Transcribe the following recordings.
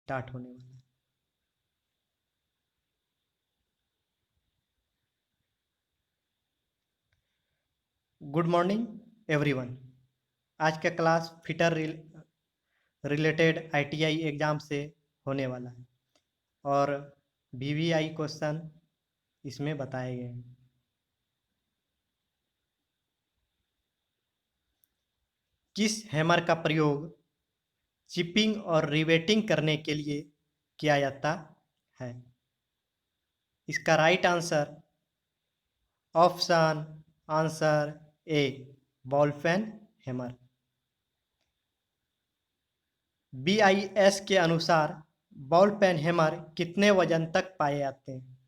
Start होने वाला है। Good morning everyone. आज का class fitter related ITI exam से होने वाला है और वीवीआई क्वेश्चन इसमें बताए गए हैं। किस हैमर का प्रयोग चिपिंग और रिवेटिंग करने के लिए किया जाता है? इसका right answer option answer A ball peen hammer. BIS के अनुसार बॉल पेन हैमर कितने वजन तक पाए जाते हैं?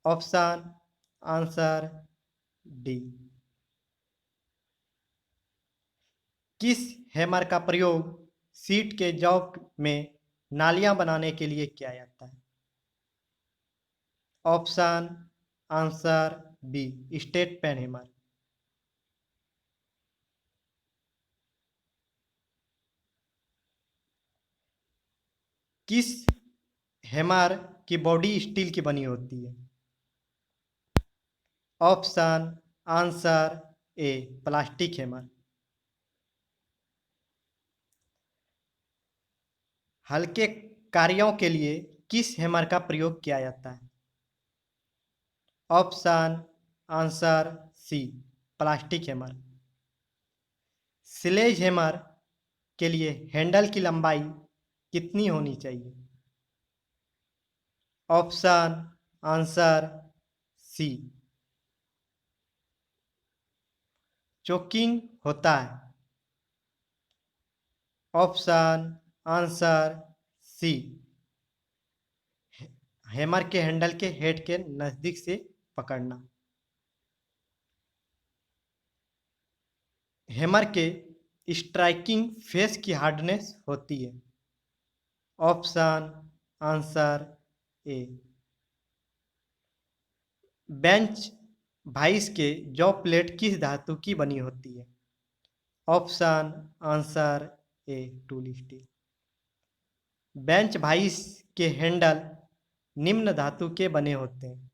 Option answer D. किस हैमर का प्रयोग सीट के जॉब में नालियां बनाने के लिए किया जाता है? Option answer B straight peen hammer. किस हैमर की बॉडी स्टील की बनी होती है? Option answer A plastic hammer. हल्के कार्यों के लिए किस हैमर का प्रयोग किया जाता है? Option answer C plastic hammer. Sledge hammer के लिए हैंडल की लंबाई कितनी होनी चाहिए? ऑप्शन आंसर सी। चोकिंग होता है। ऑप्शन आंसर सी हैमर के हैंडल के हेड के नजदीक से पकड़ना। हैमर के स्ट्राइकिंग फेस की हार्डनेस होती है। Option answer A. Bench vice के जॉ प्लेट किस धातु की बनी होती है? Option answer A tool steel. Bench vice के हैंडल निम्न धातु के बने होते हैं।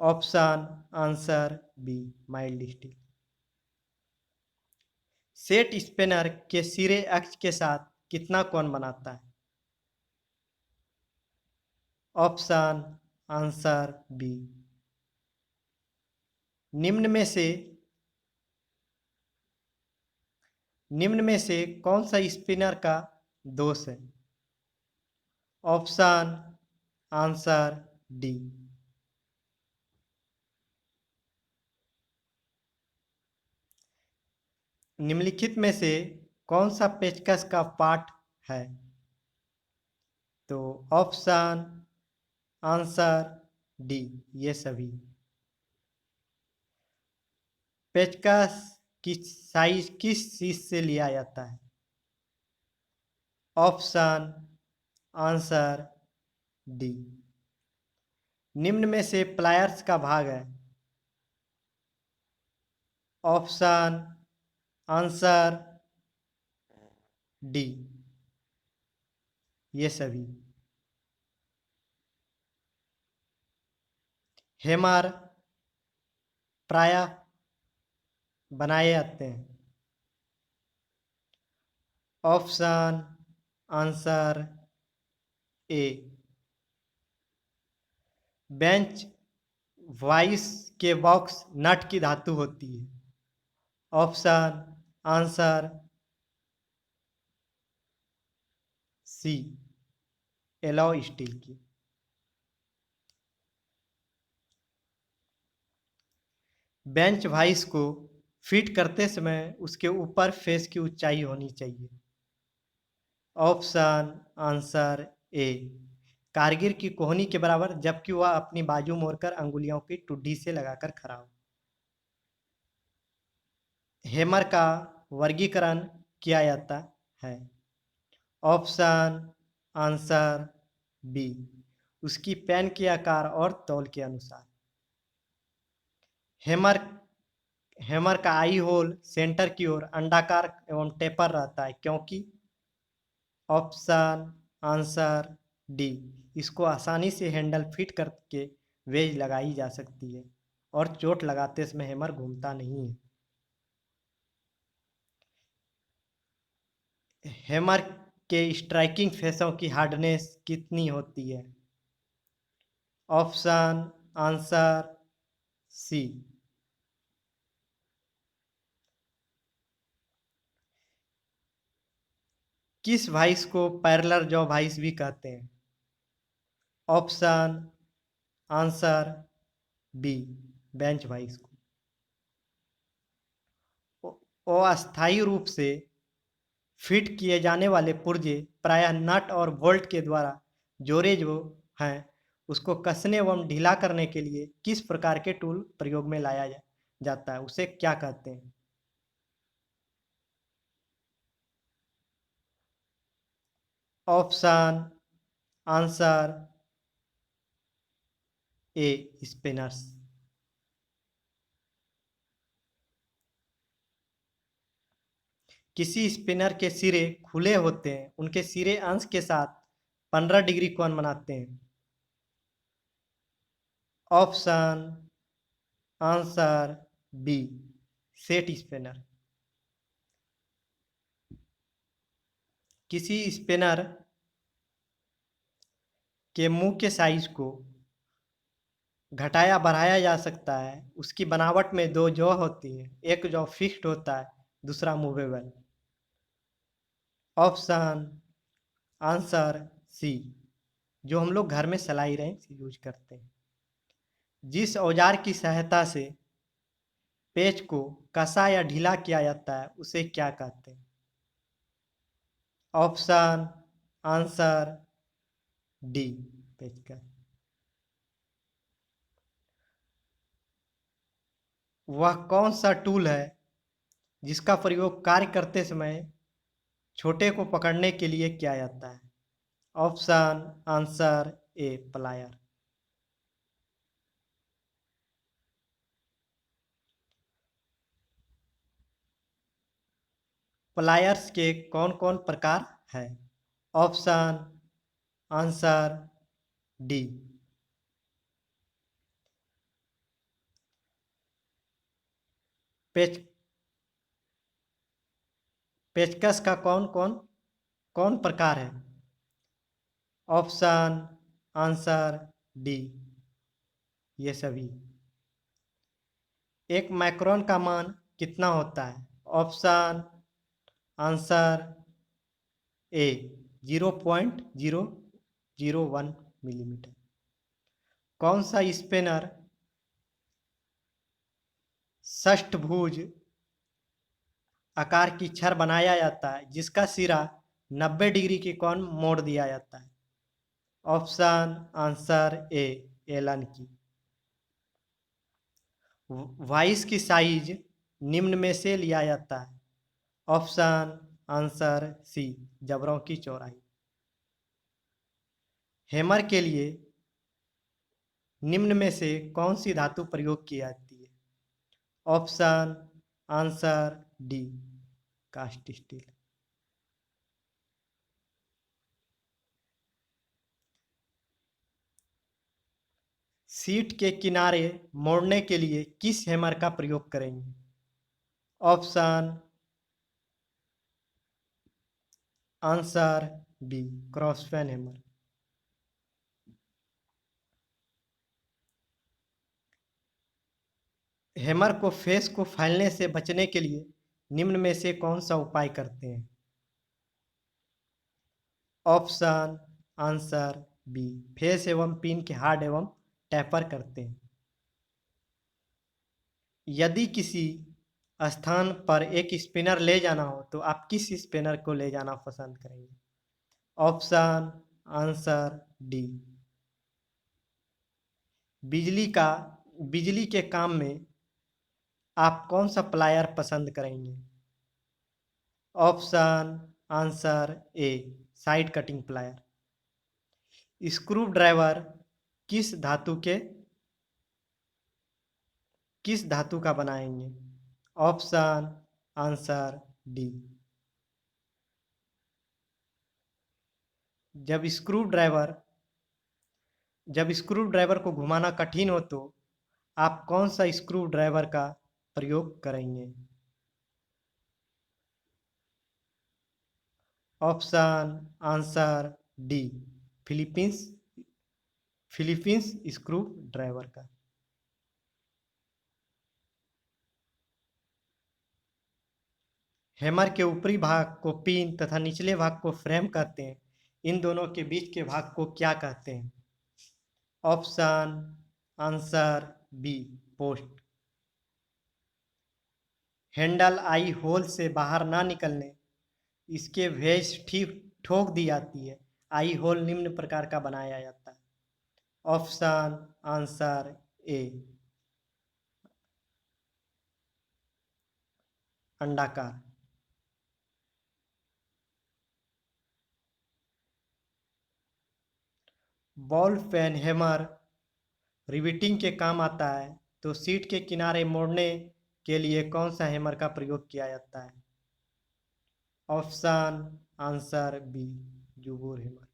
Option answer B mild steel. Set spanner के सिरे अक्ष के साथ कितना कोण बनाता है? Option answer B. निम्न में से कौन सा स्पिनर का दोष है? Option answer D. निम्नलिखित में से कौन सा पेचकस का पार्ट है? तो ऑप्शन आंसर डी ये सभी। पेचकस की साइज किस चीज से लिया जाता है? Option answer D. निम्न में से प्लायर्स का भाग है। ऑप्शन आंसर डी ये सभी। हैमर प्रायः बनाए जाते हैं। Option answer A. Bench vice के बॉक्स नट की धातु होती है। Option answer C alloy steel की। बेंच वाइस को फिट करते समय उसके ऊपर फेस की ऊंचाई होनी चाहिए। ऑप्शन आंसर ए कारगिल की कोहनी के बराबर, जबकि वह अपनी बाजू मोड़कर अंगुलियों की टुड्डी से लगाकर खड़ा हो। हैमर का वर्गीकरण किया जाता है। ऑप्शन आंसर बी उसकी पेन के आकार और तौल के अनुसार। हैमर हैमर का आई होल सेंटर की ओर अंडाकार एवं टेपर रहता है, क्योंकि ऑप्शन आंसर डी। इसको आसानी से हैंडल फिट करके वेज लगाई जा सकती है और चोट लगाते समय हैमर घूमता नहीं है। हैमर के स्ट्राइकिंग फेसों की हार्डनेस कितनी होती है? Option answer C. किस वाइस को पैरेलल जॉ वाइस भी कहते हैं? Option answer B, bench vice को। अस्थायी रूप से फिट किए जाने वाले पुर्जे प्रायः नट और बोल्ट के द्वारा जोड़े जो हैं उसको कसने एवं ढीला करने के लिए किस प्रकार के टूल प्रयोग में लाया जाता है, उसे क्या कहते हैं? ऑप्शन आंसर ए, स्पिनर्स। किसी स्पिनर के सिरे खुले होते हैं, उनके सिरे अंश के साथ 15 डिग्री कोण बनाते हैं। Option answer B, set spanner. किसी स्पिनर के मुंह के साइज को घटाया बढ़ाया जा सकता है। उसकी बनावट में दो जॉ होती है, एक जॉ फिक्स्ड होता है, दूसरा मूवेबल। ऑप्शन आंसर सी, जो हम लोग घर में सलाई रेंच यूज करते हैं। जिस औजार की सहायता से पेच को कसा या ढीला किया जाता है उसे क्या कहते हैं? ऑप्शन आंसर डी, पेचकस। वह कौन सा टूल है जिसका प्रयोग कार्य करते समय छोटे को पकड़ने के लिए किया जाता है? ऑप्शन आंसर ए, प्लायर। प्लायर्स के कौन कौन प्रकार हैं? Option answer D. पेच पेचकस का कौन कौन कौन प्रकार है? ऑप्शन आंसर डी, ये सभी। एक माइक्रोन का मान कितना होता है? ऑप्शन आंसर ए, 0.001 मिलीमीटर। कौन सा स्पिनर षष्ठभुज आकार की छड़ बनाया जाता है जिसका सिरा 90 डिग्री के कोण मोड़ दिया जाता है? ऑप्शन आंसर ए, एलन की। वाइस की साइज निम्न में से लिया जाता है? ऑप्शन आंसर सी, जबड़ों की चौड़ाई। हैमर के लिए निम्न में से कौन सी धातु प्रयोग की जाती है? Option answer D, cast steel. Sheet के किनारे मोड़ने के लिए किस हैमर का प्रयोग करेंगे? Option answer B, cross peen hammer. Hammer को फेस को फैलने से बचने के लिए निम्न में से कौन सा उपाय करते हैं? ऑप्शन आंसर बी, फेस एवं पिन के हार्ड एवं टैपर करते हैं। यदि किसी स्थान पर एक स्पिनर ले जाना हो तो आप किस स्पिनर को ले जाना पसंद करेंगे? Option answer D. बिजली के काम में आप कौन सा प्लायर पसंद करेंगे? ऑप्शन आंसर ए, side cutting plier. Screw driver किस धातु के किस धातु का बनाएंगे? Option answer D. जब स्क्रू ड्राइवर जब स्क्रू ड्राइवर को घुमाना कठिन हो तो आप कौन सा स्क्रू ड्राइवर का प्रयोग करेंगे? Option answer D, Philippines Philippines screw driver का। हैमर के ऊपरी भाग को पिन तथा निचले भाग को फ्रेम कहते हैं। इन दोनों के बीच के भाग को क्या कहते हैं? Option answer B, post. Handle eye hole से बाहर ना निकलने इसके भेज ठीक ठोक दी जाती है। आई होल निम्न प्रकार का बनाया जाता है। ऑप्शन आंसर ए, अंडाकार। बॉल पेन हैमर रिवेटिंग के काम आता है, तो सीट के किनारे मोड़ने के लिए कौन सा हैमर का प्रयोग किया जाता है? ऑप्शन आंसर बी, जुबोर हैमर।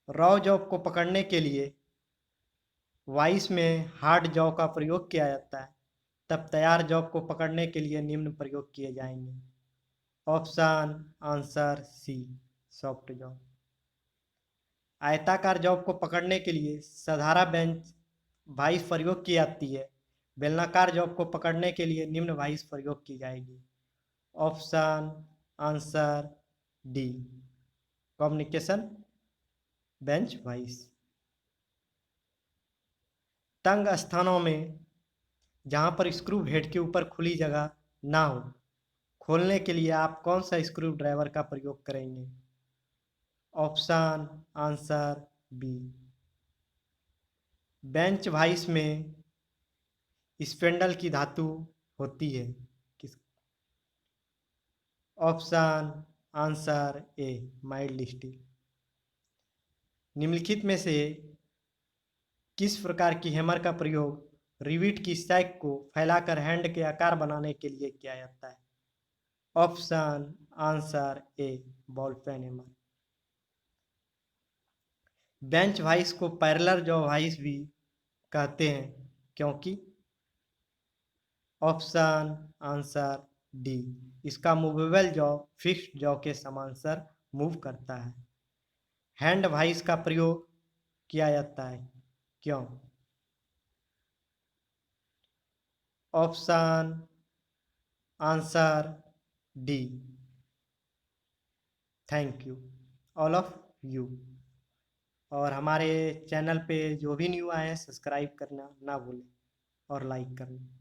रॉ जॉब को पकड़ने के लिए वाइस में हार्ड जॉ का प्रयोग किया जाता है, तब तैयार जॉब को पकड़ने के लिए निम्न प्रयोग किए जाएंगे। Option answer C, soft job. आयताकार जॉब को पकड़ने के लिए साधारण बेंच वाइस प्रयोग की जाती है। बेलनाकार जॉब को पकड़ने के लिए निम्न वाइस प्रयोग की जाएगी। Option answer D, communication bench vice. तंग स्थानों में जहां पर स्क्रू हेड के ऊपर खुली जगह ना हो, खोलने के लिए आप कौन सा स्क्रू ड्राइवर का प्रयोग करेंगे? Option answer B, bench vice में स्पेंडल की धातु होती है। किस? Option answer A, mild steel. निम्नलिखित में से किस प्रकार की हैमर का प्रयोग रिविट की स्टैक को फैलाकर हैंड के आकार बनाने के लिए किया जाता है? Option answer A, ball peen hammer. Bench vice को पैरेलल जॉ वाइस भी कहते हैं, क्योंकि? ऑप्शन आंसर डी, इसका मूवेबल जॉ फिक्स्ड जॉ के समांतर मूव करता है। हैंड वाइस का प्रयोग किया जाता है, क्यों? Option answer D, thank you all of you. और हमारे चैनल पे जो भी न्यू आए हैं सब्सक्राइब करना ना भूलें और लाइक करना।